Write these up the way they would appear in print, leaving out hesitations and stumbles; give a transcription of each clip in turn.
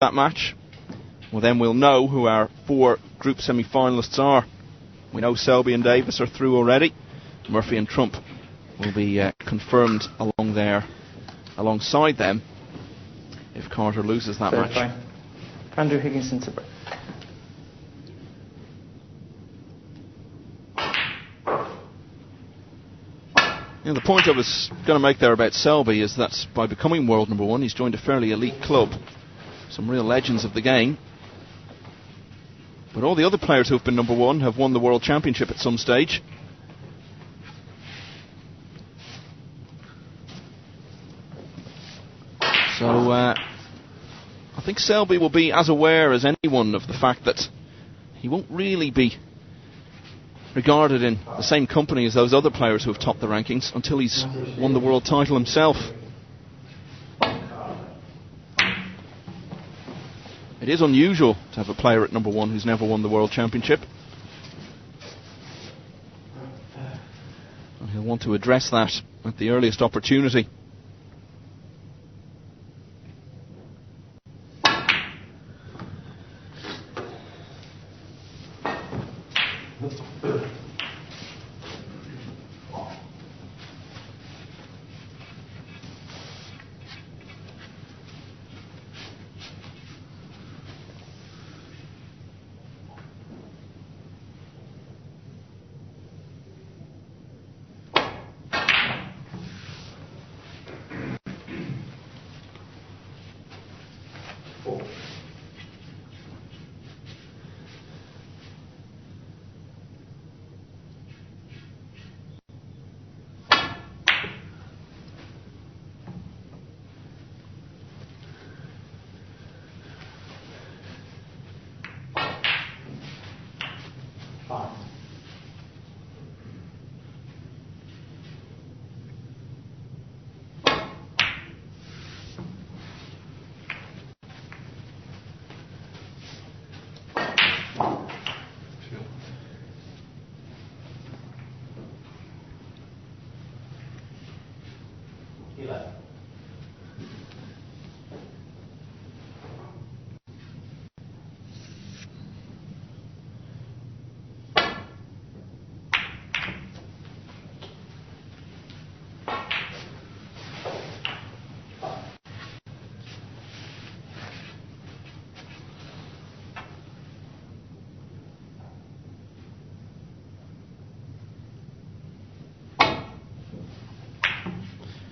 that match, well then we'll know who our 4 group semi-finalists are. We know Selby and Davis are through already. Murphy and Trump will be confirmed alongside them if Carter loses that match. Andrew Higginson to break. The point I was going to make there about Selby is that by becoming world number 1, he's joined a fairly elite club. Some real legends of the game. But all the other players who've been number 1 have won the World Championship at some stage. So I think Selby will be as aware as anyone of the fact that he won't really be regarded in the same company as those other players who have topped the rankings until he's won the world title himself. It is unusual to have a player at number 1 who's never won the World Championship. And he'll want to address that at the earliest opportunity.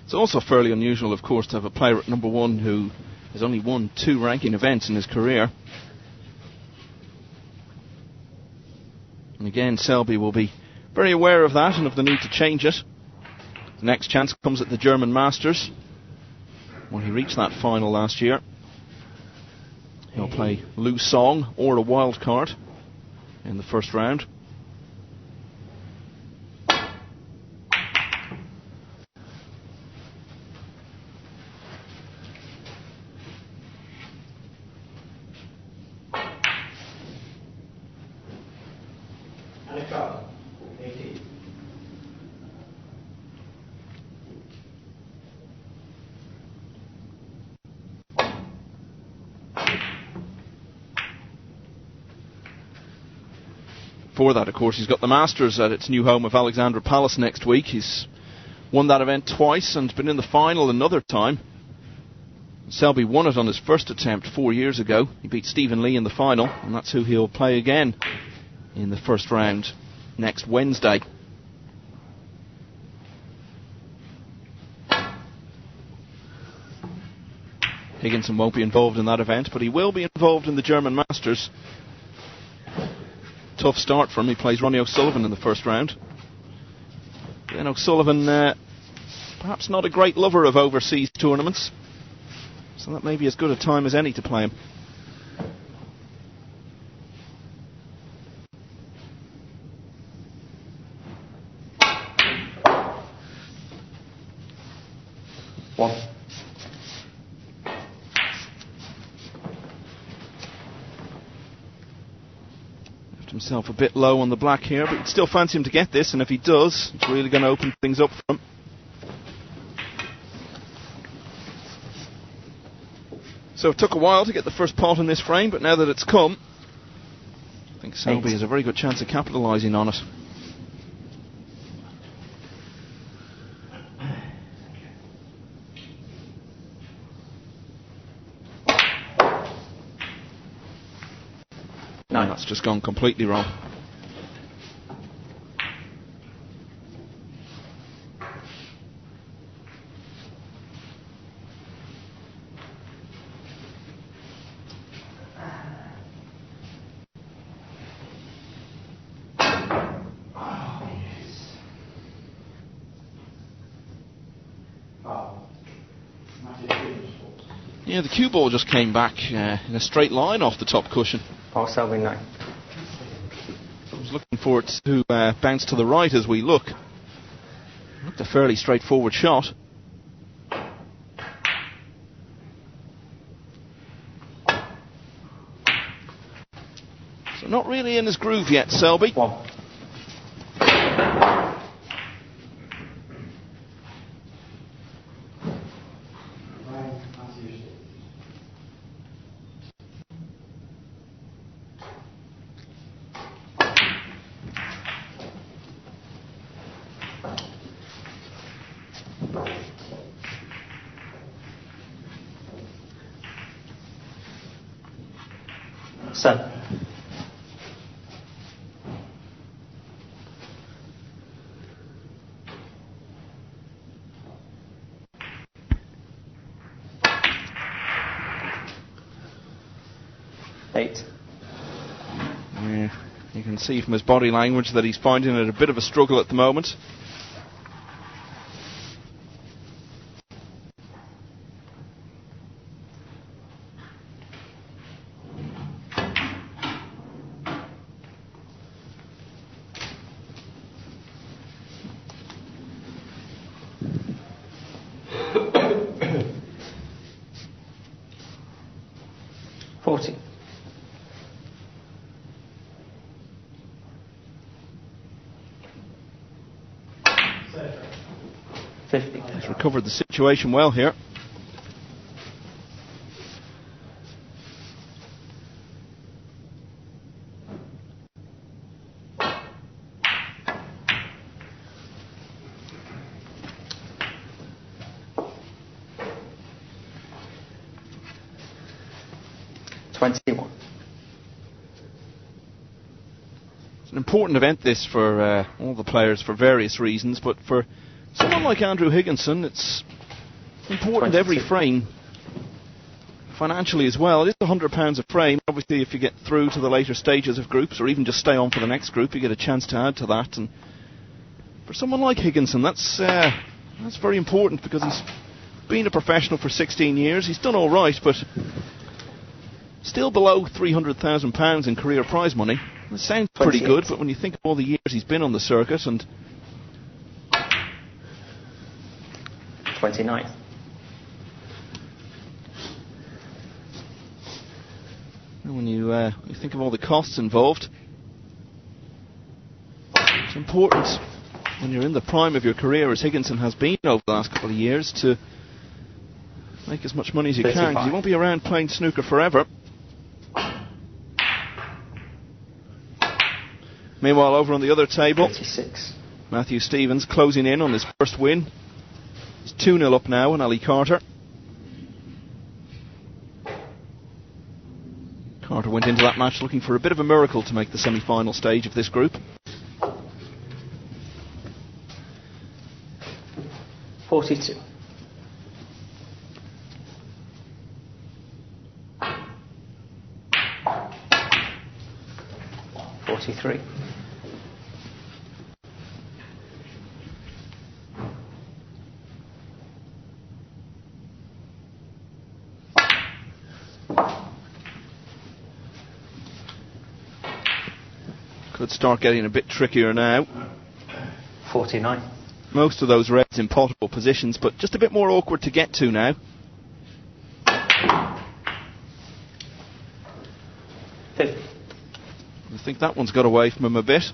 It's also fairly unusual, of course, to have a player at number 1 who has only won 2 ranking events in his career. And again, Selby will be very aware of that and of the need to change it. The next chance comes at the German Masters, when he reached that final last year. He'll play Liu Song or a wild card in the first round. For that, of course, he's got the Masters at its new home of Alexandra Palace next week. He's won that event twice and been in the final another time. Selby won it on his first attempt 4 years ago. He beat Stephen Lee in the final, and that's who he'll play again in the first round next Wednesday. Higginson won't be involved in that event, but he will be involved in the German Masters. Tough start for him. He plays Ronnie O'Sullivan in the first round. Then O'Sullivan, perhaps not a great lover of overseas tournaments, so that may be as good a time as any to play him. Himself a bit low on the black here, but you'd still fancy him to get this, and if he does, it's really going to open things up for him. So it took a while to get the first pot in this frame, but now that it's come, I think Selby has a very good chance of capitalising on it. No, that's just gone completely wrong. Yeah, the cue ball just came back in a straight line off the top cushion. Par Selby 9. I was looking for it to bounce to the right as we look. Looked a fairly straightforward shot. So not really in his groove yet, Selby. 1. Seven. Eight. Yeah, you can see from his body language that he's finding it a bit of a struggle at the moment. He's recovered the situation well here. It's an important event, this, for all the players for various reasons, but for someone like Andrew Higginson, it's important every frame, financially as well. It is £100 a frame. Obviously, if you get through to the later stages of groups, or even just stay on for the next group, you get a chance to add to that. And for someone like Higginson, that's very important, because he's been a professional for 16 years. He's done all right, but still below £300,000 in career prize money. It sounds pretty good, but when you think of all the years he's been on the circuit, and 29. When you think of all the costs involved, it's important when you're in the prime of your career, as Higginson has been over the last couple of years, to make as much money as you 35. can, because you won't be around playing snooker forever. Meanwhile, over on the other table, 36. Matthew Stevens closing in on his first win. He's 2-0 up now on Ali Carter. Carter went into that match looking for a bit of a miracle to make the semi-final stage of this group. 42. $43. Could start getting a bit trickier now. 49. Most of those reds in potable positions, but just a bit more awkward to get to now. 50. I think that one's got away from him a bit.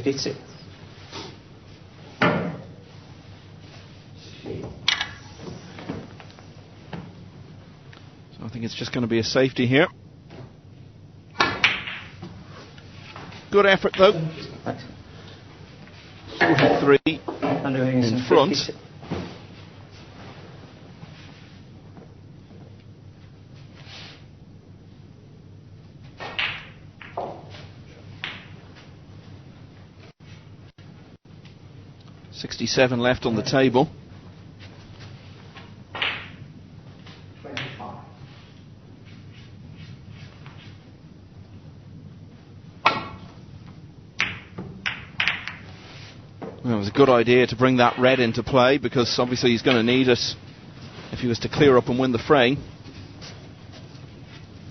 52. So I think it's just going to be a safety here. Good effort though. 43 in front. 52. .67 left on the table. Well, it was a good idea to bring that red into play because obviously he's going to need it if he was to clear up and win the frame.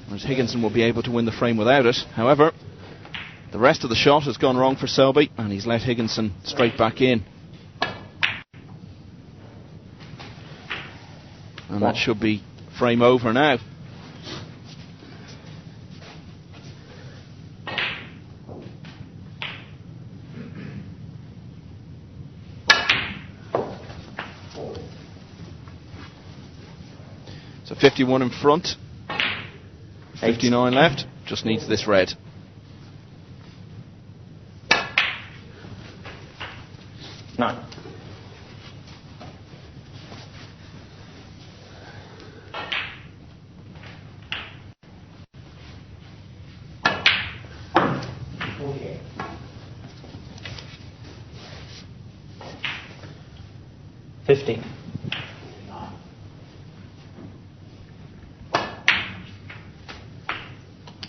Whereas Higginson will be able to win the frame without it. However, the rest of the shot has gone wrong for Selby and he's let Higginson straight back in. And that should be frame over now. So 51 in front, 59 left, just needs this red. Nine. $15.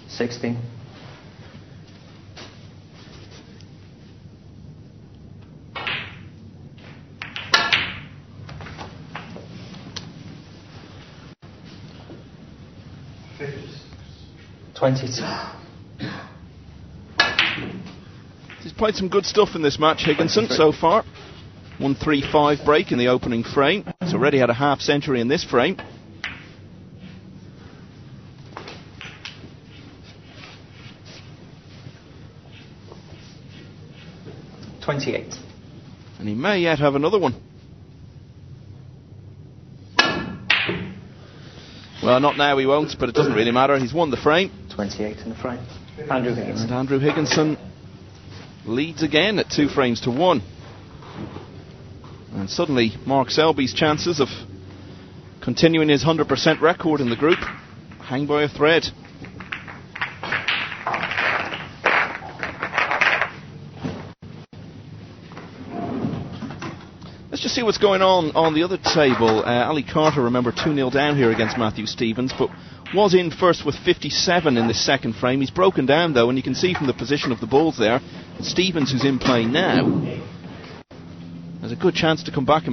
16. 22. He's played some good stuff in this match, Higginson, so far. 1-3-5 break in the opening frame. He's already had a half century in this frame. $28. And he may yet have another one. Well, not now, he won't, but it doesn't really matter. He's won the frame. 28 in the frame. Andrew Higginson. And Andrew Higginson leads again at 2-1. And suddenly, Mark Selby's chances of continuing his 100% record in the group hang by a thread. Let's just see what's going on the other table. Ali Carter, remember, 2-0 down here against Matthew Stevens, but was in first with 57 in this second frame. He's broken down, though, and you can see from the position of the balls there, Stevens, who's in play now, has a good chance to come back and